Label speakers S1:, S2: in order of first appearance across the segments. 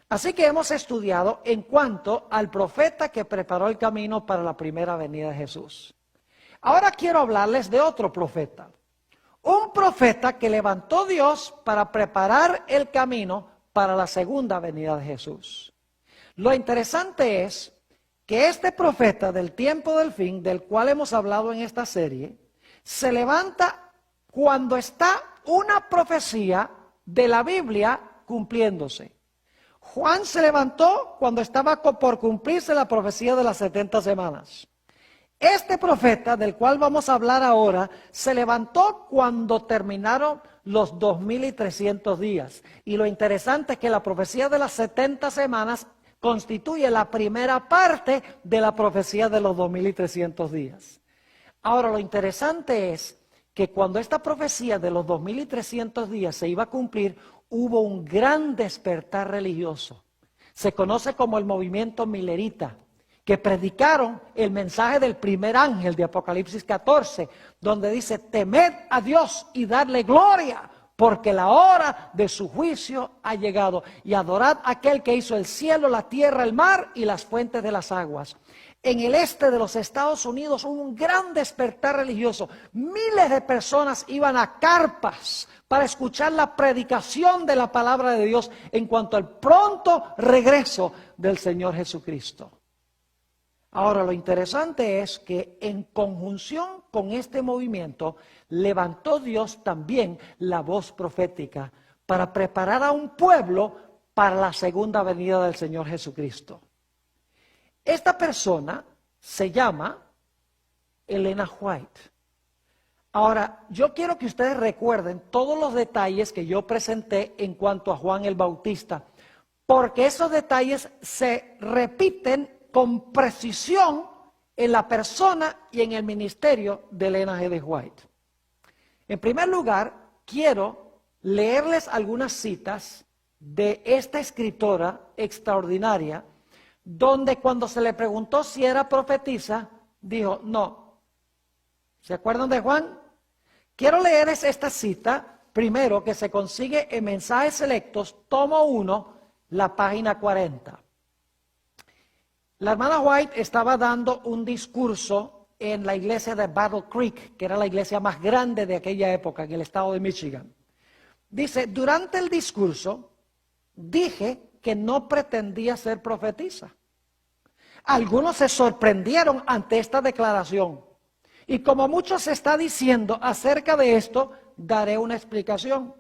S1: Así que hemos estudiado en cuanto al profeta que preparó el camino para la primera venida de Jesús. Ahora quiero hablarles de otro profeta. Un profeta que levantó Dios para preparar el camino para la segunda venida de Jesús. Lo interesante es que este profeta del tiempo del fin, del cual hemos hablado en esta serie, se levanta cuando está una profecía de la Biblia cumpliéndose. Juan se levantó cuando estaba por cumplirse la profecía de las 70 semanas. Este profeta, del cual vamos a hablar ahora, se levantó cuando terminaron los 2300 días. Y lo interesante es que la profecía de las 70 semanas constituye la primera parte de la profecía de los 2300 días. Ahora, lo interesante es que cuando esta profecía de los 2300 días se iba a cumplir, hubo un gran despertar religioso. Se conoce como el movimiento milerita, que predicaron el mensaje del primer ángel de Apocalipsis 14, donde dice: temed a Dios y darle gloria, porque la hora de su juicio ha llegado, y adorad a aquel que hizo el cielo, la tierra, el mar y las fuentes de las aguas. En el este de los Estados Unidos hubo un gran despertar religioso. Miles de personas iban a carpas para escuchar la predicación de la palabra de Dios en cuanto al pronto regreso del Señor Jesucristo. Ahora, lo interesante es que en conjunción con este movimiento, levantó Dios también la voz profética para preparar a un pueblo para la segunda venida del Señor Jesucristo. Esta persona se llama Ellen G. White. Ahora, yo quiero que ustedes recuerden todos los detalles que yo presenté en cuanto a Juan el Bautista, porque esos detalles se repiten con precisión en la persona y en el ministerio de Ellen G. White. En primer lugar, quiero leerles algunas citas de esta escritora extraordinaria, donde cuando se le preguntó si era profetisa, dijo no. ¿Se acuerdan de Juan? Quiero leerles esta cita, primero, que se consigue en Mensajes Selectos, tomo 1, la página 40. La hermana White estaba dando un discurso en la iglesia de Battle Creek, que era la iglesia más grande de aquella época en el estado de Michigan. Dice: durante el discurso dije que no pretendía ser profetisa. Algunos se sorprendieron ante esta declaración. Y como mucho se está diciendo acerca de esto, daré una explicación.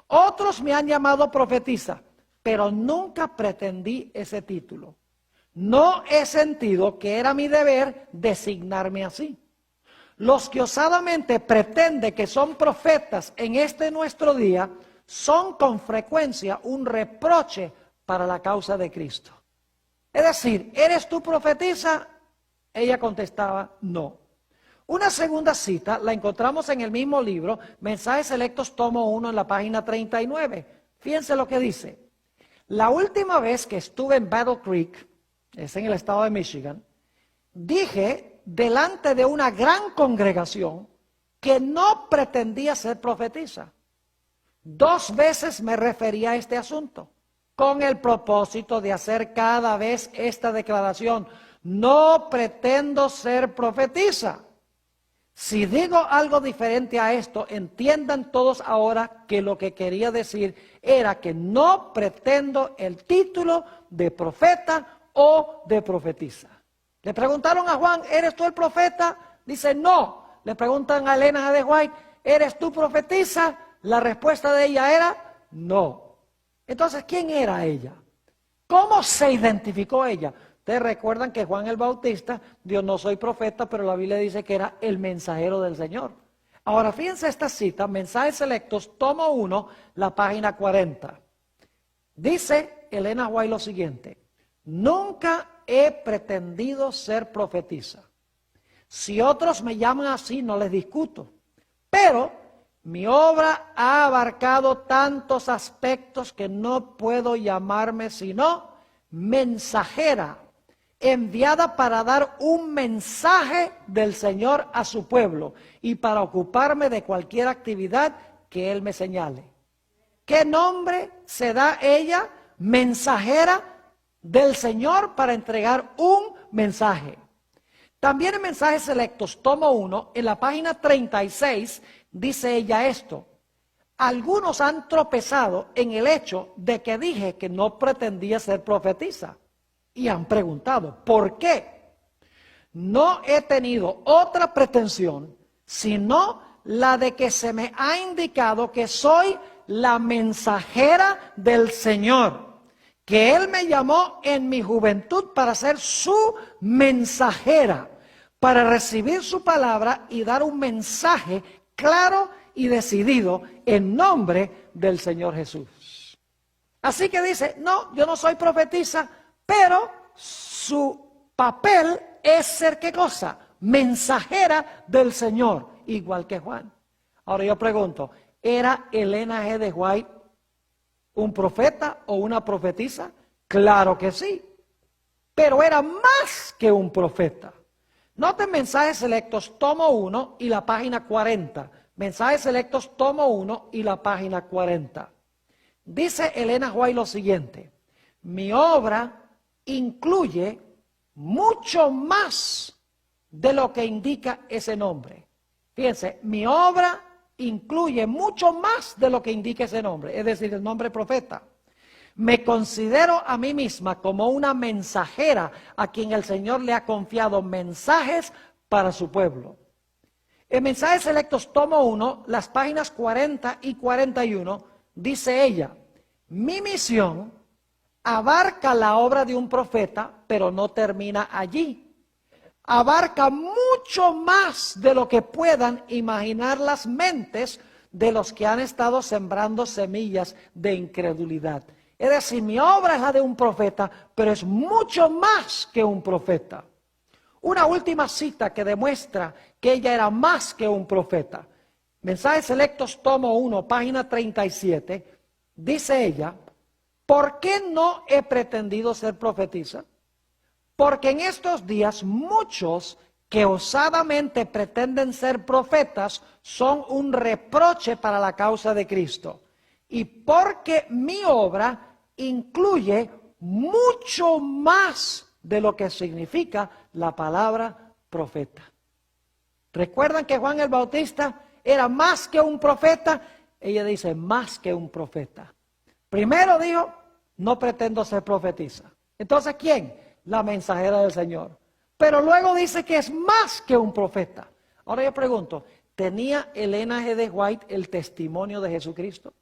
S1: Otros me han llamado profetisa, pero nunca pretendí ese título. No he sentido que era mi deber designarme así. Los que osadamente pretenden que son profetas en este nuestro día son con frecuencia un reproche para la causa de Cristo. Es decir, ¿eres tú profetisa? Ella contestaba, no. Una segunda cita la encontramos en el mismo libro, Mensajes Selectos, tomo 1, en la página 39. Fíjense lo que dice. La última vez que estuve en Battle Creek, es en el estado de Michigan, dije delante de una gran congregación que no pretendía ser profetisa. 2 veces me referí a este asunto con el propósito de hacer cada vez esta declaración: no pretendo ser profetisa. Si digo algo diferente a esto, entiendan todos ahora que lo que quería decir era que no pretendo el título de profeta o de profetisa. Le preguntaron a Juan: ¿eres tú el profeta? Dice no. Le preguntan a Ellen G. White: ¿eres tú profetisa? La respuesta de ella era no. Entonces, ¿quién era ella? ¿Cómo se identificó ella? Ustedes recuerdan que Juan el Bautista dijo: no soy profeta, pero la Biblia dice que era el mensajero del Señor. Ahora, fíjense esta cita, Mensajes Selectos, tomo 1, la página 40. Dice Ellen G. White lo siguiente: nunca he pretendido ser profetisa. Si otros me llaman así, no les discuto. Pero mi obra ha abarcado tantos aspectos que no puedo llamarme sino mensajera, enviada para dar un mensaje del Señor a su pueblo y para ocuparme de cualquier actividad que Él me señale. ¿Qué nombre se da ella? mensajera del Señor para entregar un mensaje. También en Mensajes Selectos, tomo 1, en la página 36, dice ella esto: algunos han tropezado en el hecho de que dije que no pretendía ser profetisa y han preguntado, ¿por qué? No he tenido otra pretensión sino la de que se me ha indicado que soy la mensajera del Señor, que Él me llamó en mi juventud para ser su mensajera, para recibir su palabra y dar un mensaje claro y decidido en nombre del Señor Jesús. Así que dice, no, yo no soy profetisa, pero su papel es ser, ¿qué cosa? Mensajera del Señor, igual que Juan. Ahora yo pregunto, ¿era Elena G. de White un profeta o una profetisa? Claro que sí, pero era más que un profeta. Noten Mensajes Selectos, tomo 1 y la página 40. Mensajes Selectos, tomo 1 y la página 40. Dice Elena White lo siguiente: mi obra incluye mucho más de lo que indica ese nombre. Fíjense, mi obra incluye mucho más de lo que indica ese nombre, es decir, el nombre profeta. Me considero a mí misma como una mensajera a quien el Señor le ha confiado mensajes para su pueblo. En Mensajes Selectos, tomo 1, las páginas 40 y 41, dice ella: mi misión abarca la obra de un profeta, pero no termina allí. Abarca mucho más de lo que puedan imaginar las mentes de los que han estado sembrando semillas de incredulidad. Es decir, mi obra es la de un profeta, pero es mucho más que un profeta. Una última cita que demuestra que ella era más que un profeta. Mensajes Selectos, tomo 1, página 37, dice ella: ¿por qué no he pretendido ser profetisa? Porque en estos días muchos que osadamente pretenden ser profetas son un reproche para la causa de Cristo. Y porque mi obra incluye mucho más de lo que significa la palabra profeta. ¿Recuerdan que Juan el Bautista era más que un profeta? Ella dice, más que un profeta. Primero dijo, no pretendo ser profetisa. Entonces, ¿quién? La mensajera del Señor. Pero luego dice que es más que un profeta. Ahora yo pregunto, ¿tenía Elena G. de White el testimonio de Jesucristo?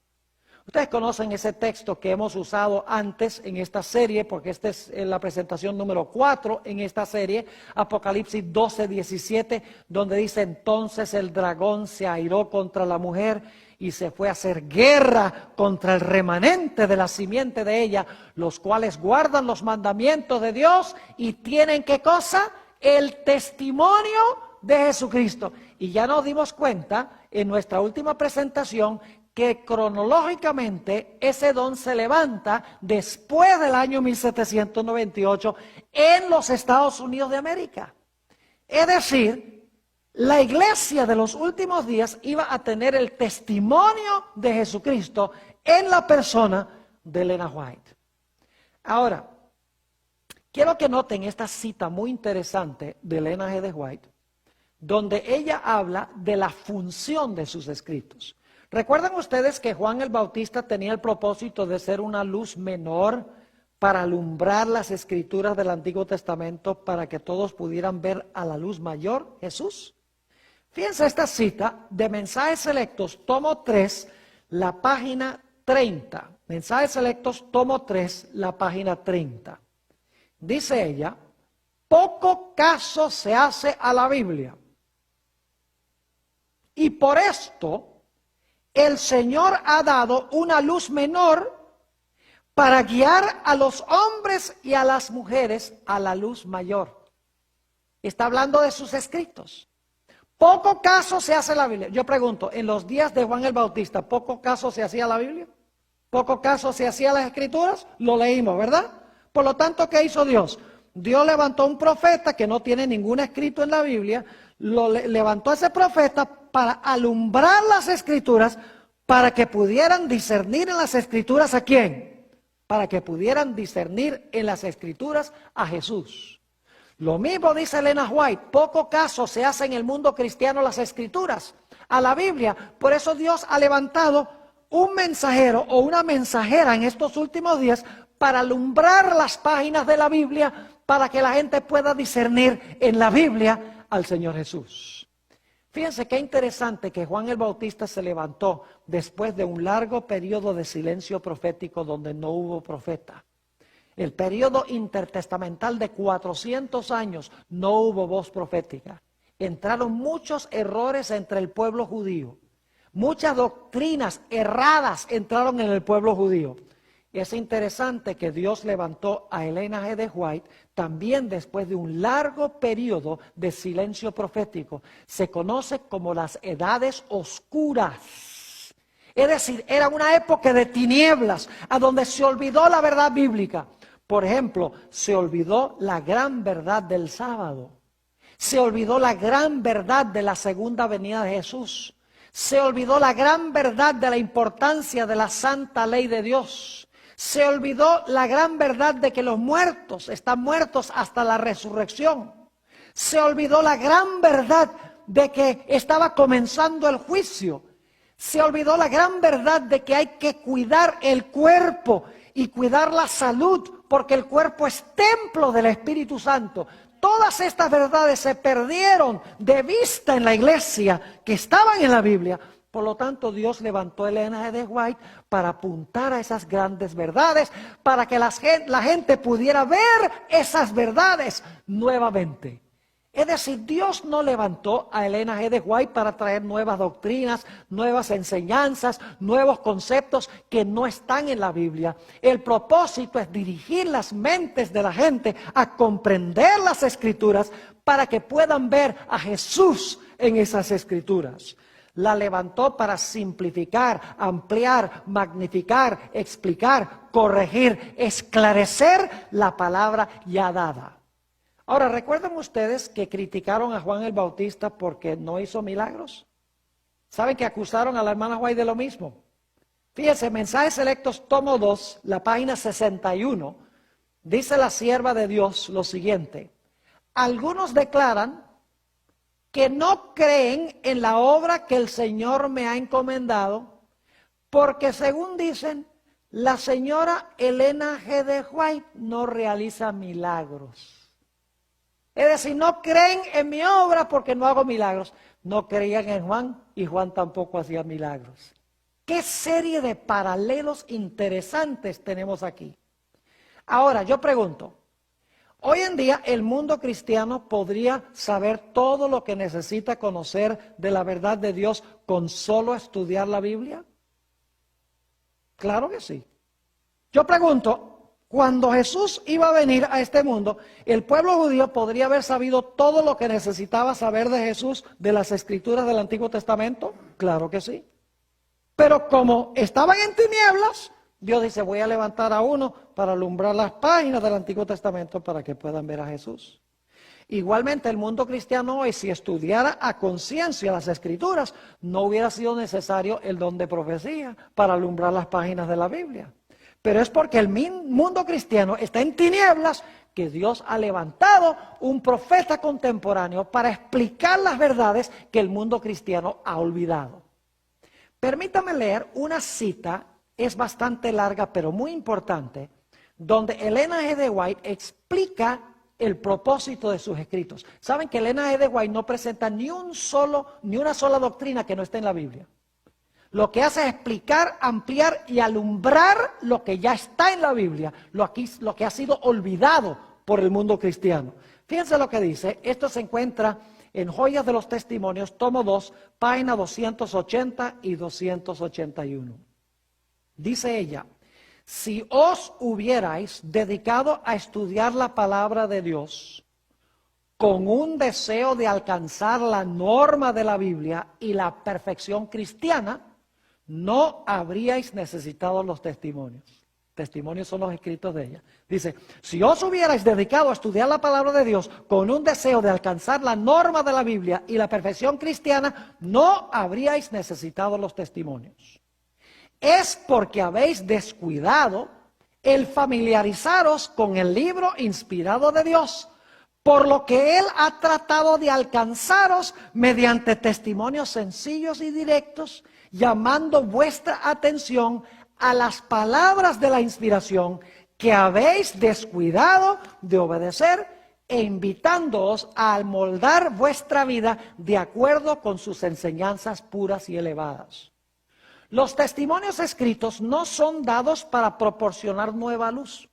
S1: Ustedes conocen ese texto que hemos usado antes en esta serie, porque esta es la presentación número 4 en esta serie, Apocalipsis 12:17, donde dice: entonces el dragón se airó contra la mujer y se fue a hacer guerra contra el remanente de la simiente de ella, los cuales guardan los mandamientos de Dios y tienen, ¿qué cosa? El testimonio de Jesucristo. Y ya nos dimos cuenta en nuestra última presentación que cronológicamente ese don se levanta después del año 1798 en los Estados Unidos de América. Es decir, la iglesia de los últimos días iba a tener el testimonio de Jesucristo en la persona de Elena White. Ahora, quiero que noten esta cita muy interesante de Elena G. de White, donde ella habla de la función de sus escritos. ¿Recuerdan ustedes que Juan el Bautista tenía el propósito de ser una luz menor para alumbrar las escrituras del Antiguo Testamento para que todos pudieran ver a la luz mayor, Jesús? Fíjense esta cita de Mensajes Selectos, tomo 3, la página 30. Mensajes Selectos, tomo 3, la página 30. Dice ella, poco caso se hace a la Biblia. Y por esto el Señor ha dado una luz menor para guiar a los hombres y a las mujeres a la luz mayor. Está hablando de sus escritos. Poco caso se hace a la Biblia. Yo pregunto, en los días de Juan el Bautista, ¿poco caso se hacía a la Biblia? ¿Poco caso se hacía a las escrituras? Lo leímos, ¿verdad? Por lo tanto, ¿qué hizo Dios? Dios levantó un profeta que no tiene ningún escrito en la Biblia, levantó a ese profeta para alumbrar las escrituras, para que pudieran discernir en las escrituras ¿a quién? para que pudieran discernir en las Escrituras a Jesús. Lo mismo dice Elena White, poco caso se hace en el mundo cristiano a las Escrituras, a la Biblia. Por eso Dios ha levantado un mensajero o una mensajera en estos últimos días para alumbrar las páginas de la Biblia, para que la gente pueda discernir en la Biblia al Señor Jesús. Fíjense qué interesante que Juan el Bautista se levantó después de un largo periodo de silencio profético donde no hubo profeta. El periodo intertestamental de 400 años no hubo voz profética. Entraron muchos errores entre el pueblo judío. Muchas doctrinas erradas entraron en el pueblo judío. Es interesante que Dios levantó a Elena G. de White también después de un largo periodo de silencio profético. Se conoce como las edades oscuras. Es decir, era una época de tinieblas, a donde se olvidó la verdad bíblica. Por ejemplo, se olvidó la gran verdad del sábado. Se olvidó la gran verdad de la segunda venida de Jesús. Se olvidó la gran verdad de la importancia de la santa ley de Dios. Se olvidó la gran verdad de que los muertos están muertos hasta la resurrección. Se olvidó la gran verdad de que estaba comenzando el juicio. Se olvidó la gran verdad de que hay que cuidar el cuerpo y cuidar la salud, porque el cuerpo es templo del Espíritu Santo. Todas estas verdades se perdieron de vista en la iglesia que estaban en la Biblia. Por lo tanto, Dios levantó a Elena G. de White para apuntar a esas grandes verdades, para que la gente pudiera ver esas verdades nuevamente. Es decir, Dios no levantó a Elena G. de White para traer nuevas doctrinas, nuevas enseñanzas, nuevos conceptos que no están en la Biblia. El propósito es dirigir las mentes de la gente a comprender las Escrituras para que puedan ver a Jesús en esas Escrituras. La levantó para simplificar, ampliar, magnificar, explicar, corregir, esclarecer la palabra ya dada. Ahora, ¿recuerdan ustedes que criticaron a Juan el Bautista porque no hizo milagros? ¿Saben que acusaron a la hermana White de lo mismo? Fíjense, Mensajes Selectos, tomo 2, la página 61, dice la sierva de Dios lo siguiente: algunos declaran que no creen en la obra que el Señor me ha encomendado, porque según dicen, la señora Elena G. de White no realiza milagros. Es decir, no creen en mi obra porque no hago milagros. No creían en Juan y Juan tampoco hacía milagros. ¿Qué serie de paralelos interesantes tenemos aquí? Ahora, yo pregunto, hoy en día el mundo cristiano podría saber todo lo que necesita conocer de la verdad de Dios con solo estudiar la Biblia. Claro que sí. Yo pregunto, cuando Jesús iba a venir a este mundo, ¿el pueblo judío podría haber sabido todo lo que necesitaba saber de Jesús de las Escrituras del Antiguo Testamento? Claro que sí. Pero como estaban en tinieblas, Dios dice, voy a levantar a uno para alumbrar las páginas del Antiguo Testamento para que puedan ver a Jesús. Igualmente el mundo cristiano hoy, si estudiara a conciencia las Escrituras, no hubiera sido necesario el don de profecía para alumbrar las páginas de la Biblia. Pero es porque el mundo cristiano está en tinieblas que Dios ha levantado un profeta contemporáneo para explicar las verdades que el mundo cristiano ha olvidado. Permítame leer una cita, es bastante larga pero muy importante, donde Elena G. de White explica el propósito de sus escritos. Saben que Elena G. de White no presenta ni una sola doctrina que no esté en la Biblia. Lo que hace es explicar, ampliar y alumbrar lo que ya está en la Biblia, lo que ha sido olvidado por el mundo cristiano. Fíjense lo que dice, esto se encuentra en Joyas de los Testimonios, tomo 2, página 280 y 281. Dice ella, si os hubierais dedicado a estudiar la palabra de Dios con un deseo de alcanzar la norma de la Biblia y la perfección cristiana, no habríais necesitado los testimonios. Testimonios son los escritos de ella. Dice, si os hubierais dedicado a estudiar la palabra de Dios con un deseo de alcanzar la norma de la Biblia y la perfección cristiana, no habríais necesitado los testimonios. Es porque habéis descuidado el familiarizaros con el libro inspirado de Dios, por lo que Él ha tratado de alcanzaros mediante testimonios sencillos y directos, llamando vuestra atención a las palabras de la inspiración que habéis descuidado de obedecer e invitándoos a moldar vuestra vida de acuerdo con sus enseñanzas puras y elevadas. Los testimonios escritos no son dados para proporcionar nueva luz.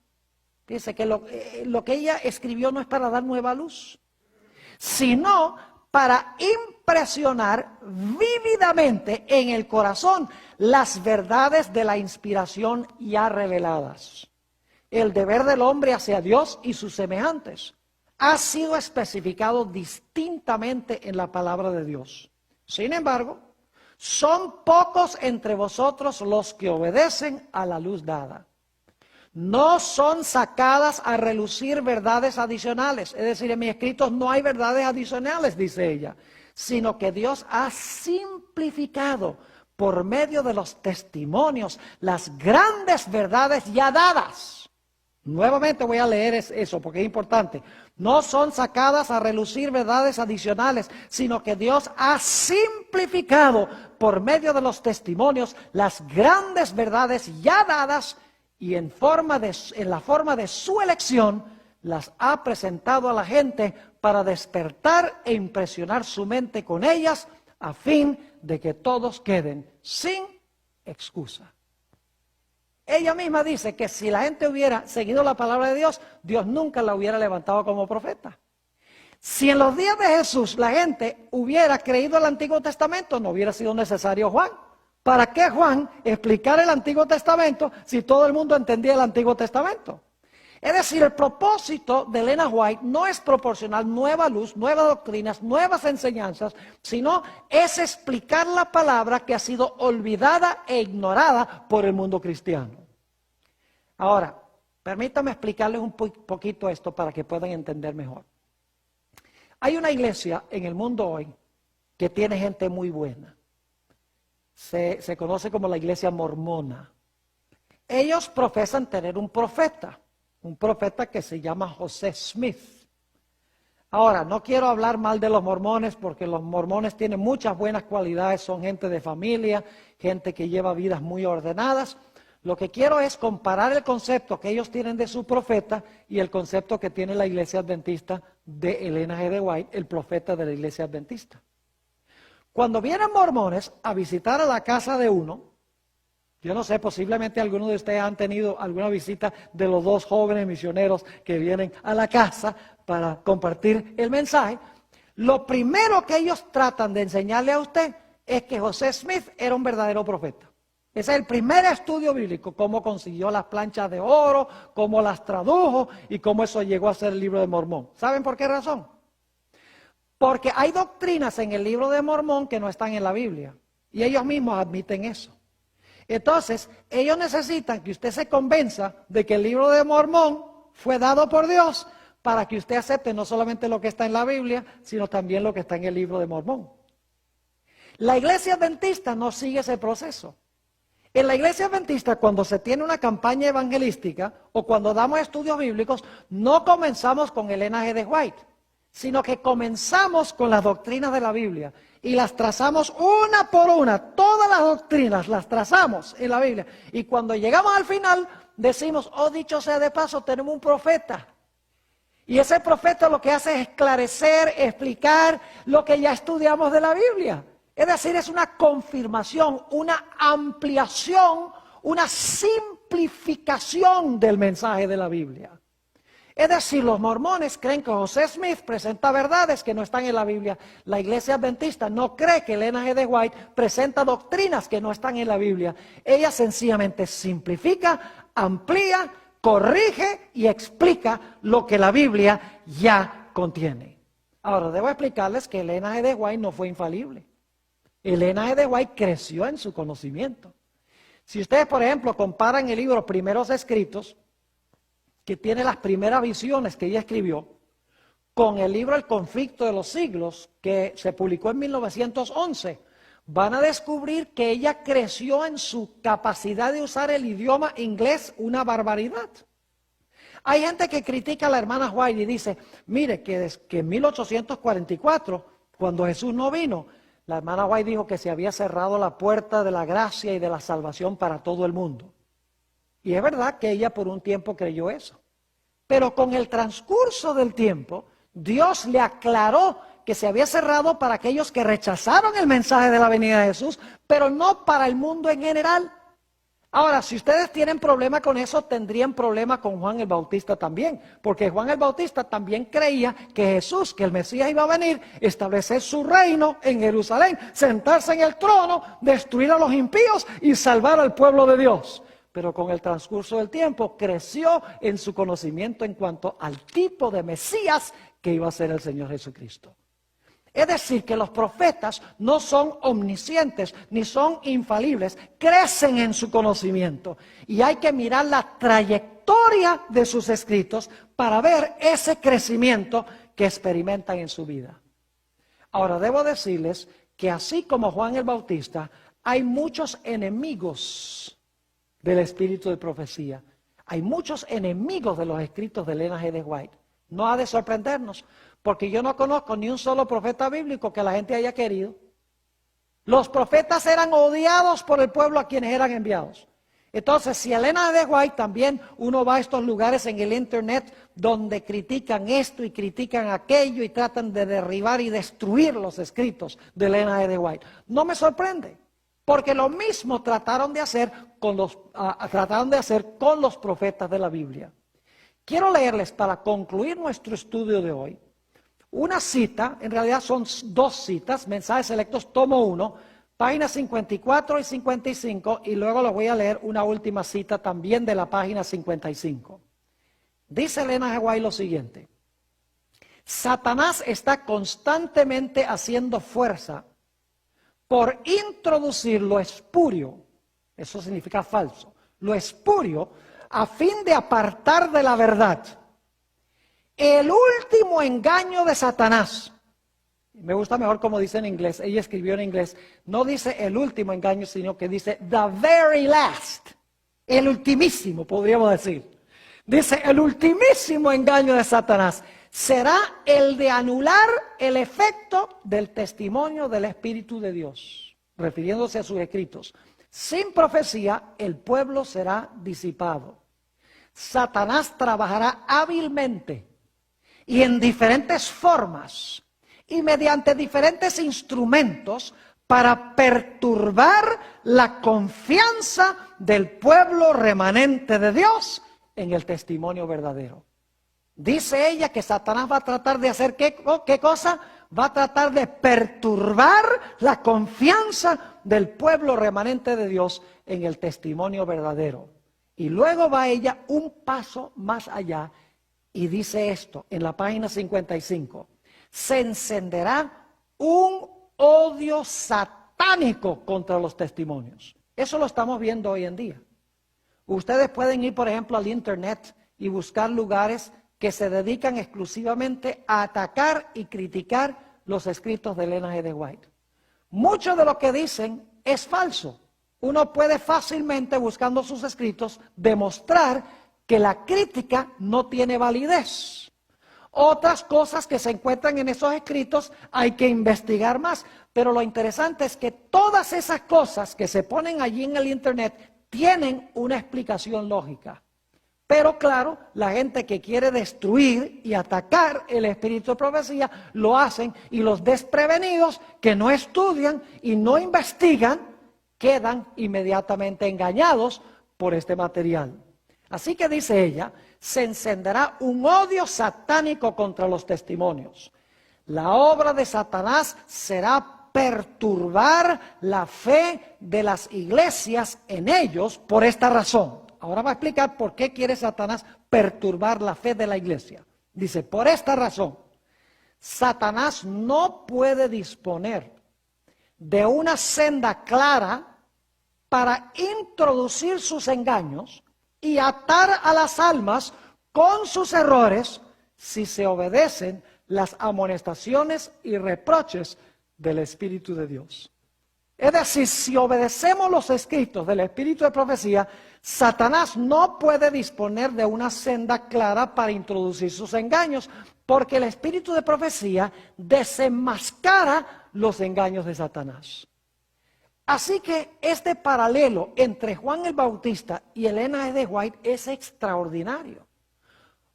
S1: Dice que lo que ella escribió no es para dar nueva luz, sino para impresionar vívidamente en el corazón las verdades de la inspiración ya reveladas. El deber del hombre hacia Dios y sus semejantes ha sido especificado distintamente en la palabra de Dios. Sin embargo, son pocos entre vosotros los que obedecen a la luz dada. No son sacadas a relucir verdades adicionales. Es decir, en mis escritos no hay verdades adicionales, dice ella, sino que Dios ha simplificado por medio de los testimonios las grandes verdades ya dadas. Nuevamente voy a leer eso porque es importante. No son sacadas a relucir verdades adicionales, sino que Dios ha simplificado por medio de los testimonios las grandes verdades ya dadas y en la forma de su elección las ha presentado a la gente para despertar e impresionar su mente con ellas a fin de que todos queden sin excusa. Ella misma dice que si la gente hubiera seguido la palabra de Dios, Dios nunca la hubiera levantado como profeta. Si en los días de Jesús la gente hubiera creído el Antiguo Testamento, no hubiera sido necesario Juan. ¿Para qué Juan explicar el Antiguo Testamento si todo el mundo entendía el Antiguo Testamento? Es decir, el propósito de Elena White no es proporcionar nueva luz, nuevas doctrinas, nuevas enseñanzas, sino es explicar la palabra que ha sido olvidada e ignorada por el mundo cristiano. Ahora, permítame explicarles un poquito esto para que puedan entender mejor. Hay una iglesia en el mundo hoy que tiene gente muy buena. Se conoce como la iglesia mormona. Ellos profesan tener un profeta que se llama José Smith. Ahora, no quiero hablar mal de los mormones porque los mormones tienen muchas buenas cualidades, son gente de familia, gente que lleva vidas muy ordenadas. Lo que quiero es comparar el concepto que ellos tienen de su profeta y el concepto que tiene la iglesia adventista de Elena G. de White, el profeta de la iglesia adventista. Cuando vienen mormones a visitar a la casa de uno, yo no sé, posiblemente algunos de ustedes han tenido alguna visita de los dos jóvenes misioneros que vienen a la casa para compartir el mensaje. Lo primero que ellos tratan de enseñarle a usted es que José Smith era un verdadero profeta. Ese es el primer estudio bíblico, cómo consiguió las planchas de oro, cómo las tradujo y cómo eso llegó a ser el libro de Mormón. ¿Saben por qué razón? Porque hay doctrinas en el libro de Mormón que no están en la Biblia y ellos mismos admiten eso. Entonces, ellos necesitan que usted se convenza de que el libro de Mormón fue dado por Dios para que usted acepte no solamente lo que está en la Biblia, sino también lo que está en el libro de Mormón. La iglesia adventista no sigue ese proceso. En la iglesia adventista, cuando se tiene una campaña evangelística o cuando damos estudios bíblicos, no comenzamos con Elena G. de White, sino que comenzamos con las doctrinas de la Biblia y las trazamos una por una. Todas las doctrinas las trazamos en la Biblia. Y cuando llegamos al final, decimos, oh, dicho sea de paso, tenemos un profeta. Y ese profeta lo que hace es esclarecer, explicar lo que ya estudiamos de la Biblia. Es decir, es una confirmación, una ampliación, una simplificación del mensaje de la Biblia. Es decir, los mormones creen que José Smith presenta verdades que no están en la Biblia. La iglesia adventista no cree que Elena G. de White presenta doctrinas que no están en la Biblia. Ella sencillamente simplifica, amplía, corrige y explica lo que la Biblia ya contiene. Ahora, debo explicarles que Elena G. de White no fue infalible. Elena G. de White creció en su conocimiento. Si ustedes, por ejemplo, comparan el libro Primeros Escritos, que tiene las primeras visiones que ella escribió, con el libro El Conflicto de los Siglos, que se publicó en 1911, van a descubrir que ella creció en su capacidad de usar el idioma inglés una barbaridad. Hay gente que critica a la hermana White y dice, mire, que en 1844, cuando Jesús no vino, la hermana White dijo que se había cerrado la puerta de la gracia y de la salvación para todo el mundo. Y es verdad que ella por un tiempo creyó eso. Pero con el transcurso del tiempo, Dios le aclaró que se había cerrado para aquellos que rechazaron el mensaje de la venida de Jesús, pero no para el mundo en general. Ahora, si ustedes tienen problema con eso, tendrían problema con Juan el Bautista también, porque Juan el Bautista también creía que Jesús, que el Mesías iba a venir, establecer su reino en Jerusalén, sentarse en el trono, destruir a los impíos y salvar al pueblo de Dios. Pero con el transcurso del tiempo creció en su conocimiento en cuanto al tipo de Mesías que iba a ser el Señor Jesucristo. Es decir, que los profetas no son omniscientes ni son infalibles, crecen en su conocimiento. Y hay que mirar la trayectoria de sus escritos para ver ese crecimiento que experimentan en su vida. Ahora, debo decirles que así como Juan el Bautista, hay muchos enemigos del espíritu de profecía. Hay muchos enemigos de los escritos de Ellen G. White. No ha de sorprendernos, porque yo no conozco ni un solo profeta bíblico que la gente haya querido. Los profetas eran odiados por el pueblo a quienes eran enviados. Entonces, si Ellen G. White también, uno va a estos lugares en el internet donde critican esto y critican aquello y tratan de derribar y destruir los escritos de Ellen G. White. No me sorprende, porque lo mismo trataron de hacer con los profetas de la Biblia. Quiero leerles, para concluir nuestro estudio de hoy, una cita, en realidad son dos citas, Mensajes Selectos, tomo 1, páginas 54 y 55, y luego les voy a leer una última cita también de la página 55. Dice Ellen G. White lo siguiente: Satanás está constantemente haciendo fuerza por introducir lo espurio, eso significa falso, lo espurio, a fin de apartar de la verdad. El último engaño de Satanás, me gusta mejor como dice en inglés, ella escribió en inglés, no dice el último engaño, sino que dice the very last, el ultimísimo, podríamos decir. Dice, el ultimísimo engaño de Satanás será el de anular el efecto del testimonio del Espíritu de Dios, refiriéndose a sus escritos. Sin profecía, el pueblo será disipado. Satanás trabajará hábilmente y en diferentes formas y mediante diferentes instrumentos para perturbar la confianza del pueblo remanente de Dios en el testimonio verdadero. Dice ella que Satanás va a tratar de hacer ¿qué cosa? Va a tratar de perturbar la confianza del pueblo remanente de Dios en el testimonio verdadero. Y luego va ella un paso más allá y dice esto en la página 55. Se encenderá un odio satánico contra los testimonios. Eso lo estamos viendo hoy en día. Ustedes pueden ir, por ejemplo, al internet y buscar lugares que se dedican exclusivamente a atacar y criticar los escritos de Ellen G. White. Mucho de lo que dicen es falso. Uno puede fácilmente, buscando sus escritos, demostrar que la crítica no tiene validez. Otras cosas que se encuentran en esos escritos hay que investigar más. Pero lo interesante es que todas esas cosas que se ponen allí en el internet tienen una explicación lógica. Pero claro, la gente que quiere destruir y atacar el espíritu de profecía lo hacen, y los desprevenidos que no estudian y no investigan quedan inmediatamente engañados por este material. Así que dice ella, se encenderá un odio satánico contra los testimonios. La obra de Satanás será perturbar la fe de las iglesias en ellos por esta razón. Ahora va a explicar por qué quiere Satanás perturbar la fe de la iglesia. Dice, por esta razón, Satanás no puede disponer de una senda clara para introducir sus engaños y atar a las almas con sus errores si se obedecen las amonestaciones y reproches del Espíritu de Dios. Es decir, si obedecemos los escritos del espíritu de profecía, Satanás no puede disponer de una senda clara para introducir sus engaños, porque el espíritu de profecía desenmascara los engaños de Satanás. Así que este paralelo entre Juan el Bautista y Elena de White es extraordinario.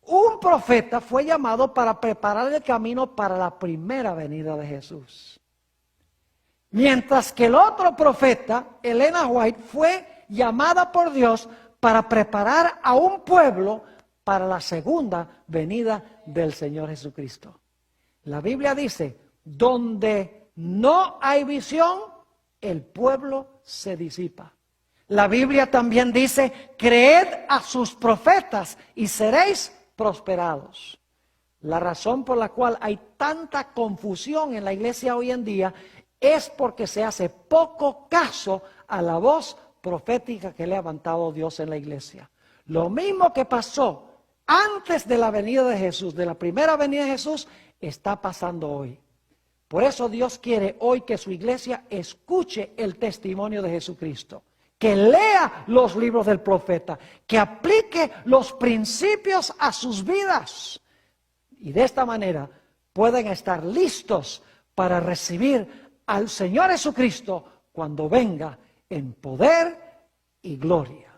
S1: Un profeta fue llamado para preparar el camino para la primera venida de Jesús. Mientras que el otro profeta, Elena White, fue llamada por Dios para preparar a un pueblo para la segunda venida del Señor Jesucristo. La Biblia dice, donde no hay visión, el pueblo se disipa. La Biblia también dice, creed a sus profetas y seréis prosperados. La razón por la cual hay tanta confusión en la iglesia hoy en día es porque se hace poco caso a la voz profética que le ha levantado Dios en la iglesia. Lo mismo que pasó antes de la venida de Jesús, de la primera venida de Jesús, está pasando hoy. Por eso Dios quiere hoy que su iglesia escuche el testimonio de Jesucristo, que lea los libros del profeta, que aplique los principios a sus vidas. Y de esta manera pueden estar listos para recibir al Señor Jesucristo cuando venga en poder y gloria.